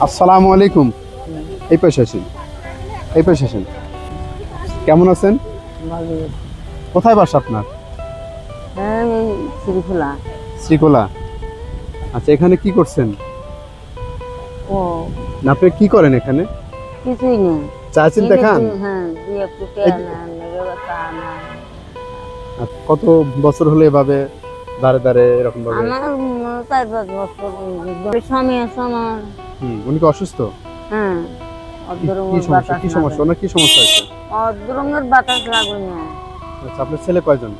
আসসালামু আলাইকুম। এই পাশে আসেন, এই পাশে আসেন। কেমন আছেন? কোথায় বাসা আপনার? শ্রীফুলা। শ্রীকোলা। আচ্ছা, এখানে কি করছেন? ও না, আপনি কি করেন এখানে? কিছুই নেই। চা চিনতে খান? হ্যাঁ, দুই একটু এই- চা না। আচ্ছা, কত বছর হলো এভাবে দাঁড়ে দাঁড়ে এরকম ভাবে? আমার 4-5 বছর স্বামী আছে আমার। উনি কি অসুস্থ? হ্যাঁ, কি অর্ধরঙের সমস্যা, বাতাস কি সমস্যা, ওনার কি সমস্যা হয়েছে? অর্ধরঙের বাতাস লাগবে না। আচ্ছা, আপনার ছেলে কয়জন?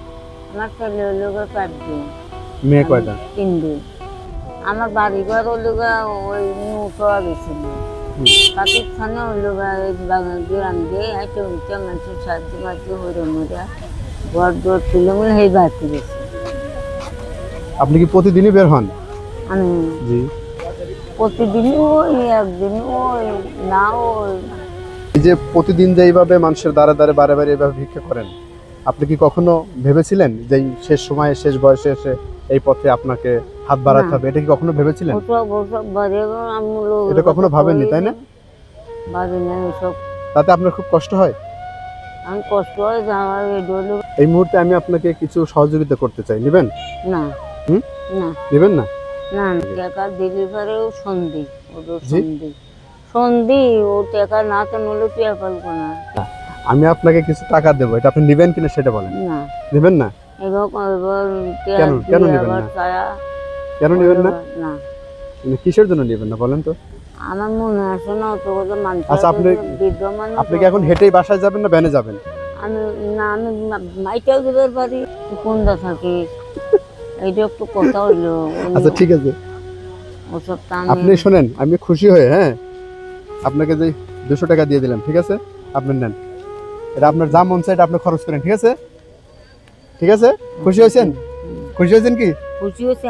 আমার ছেলে হলো 4 মেয়ে কয়টা? 3 আমার বাড়ি ঘর হলো ওই নৌটো গেছিল হুম। পাকিস্তানে হলো গ্রাম দিয়ে হাইটে উঠে মানুষের সাহায্য মাঝে হইরে মজা ঘর দর তুলে মিলে সেই বাড়তে গেছে। আপনি কি প্রতিদিনই বের হন? আমি জি। প্রতিদিন ওই একদিন ওই না ওই এই যে প্রতিদিন যে এইভাবে মানুষের দ্বারে দ্বারে বারে বারে এইভাবে ভিক্ষা করেন, আপনি কি কখনো ভেবেছিলেন যে এই শেষ সময়ে শেষ বয়সে এসে এই পথে আপনাকে হাত বাড়াতে না। হবে? এটা কি কখনো ভেবেছিলেন? ওসব ওসব বাড়ি আমি এটা কখনো ভাবেননি, তাই না? ভাবি না ওসব। তাতে আপনার খুব কষ্ট হয়? আমি কষ্ট হয় যাওয়ার হলো এই মুহূর্তে আমি আপনাকে কিছু সহযোগিতা করতে চাই, নেবেন? না। হুম? না নেবেন না? না টাকা ডেলিভারিও সন্ধি ওদের জি? সন্ধি ও টাকা না তো নলে তুই পারবো না। আমি আপনাকে কিছু টাকা দেবো, এটা আপনি নেবেন কিনা সেটা বলেন। না নেবেন না? এবার এবার কেন? কেন নেবেন না? কেন নেবেন না? না মানে কিসের জন্য নেবেন না বলেন তো? আমার মনে আসে না অত কথা মানুষ আচ্ছা, বৃদ্ধ মানুষ। আপনি কি এখন হেঁটেই বাসায় যাবেন না ভ্যানে যাবেন? আমি না আমি মাইটাও দিবার পারি কোনটা থাকি এইটা একটু কথা হইলো আচ্ছা, ঠিক আছে। ওসব তা আপনি শোনেন, আমি খুশি হয়ে, হ্যাঁ, আপনাকে যে 200 টাকা দিয়ে দিলাম, ঠিক আছে? আপনি নেন, এটা আপনার যা মন চাই এটা আপনি খরচ করেন, ঠিক আছে? ঠিক আছে? খুশি হয়েছেন? খুশি হয়েছেন কি? খুশি হয়েছে।